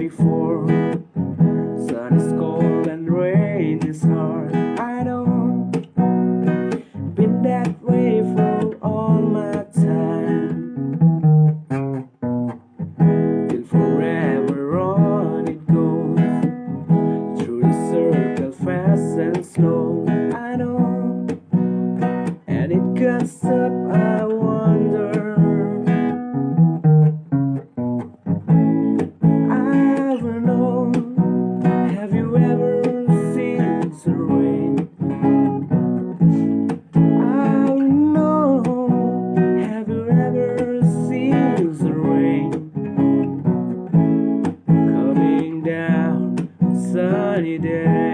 before. Sun is cold and rain is hard. I know, been that way for all my time. Till forever on it goes, through the circle fast and slow. I know, and it cuts up, I wonder. I don't know, have you ever seen the rain? I don't know, have you ever seen the rain? Coming down sunny day.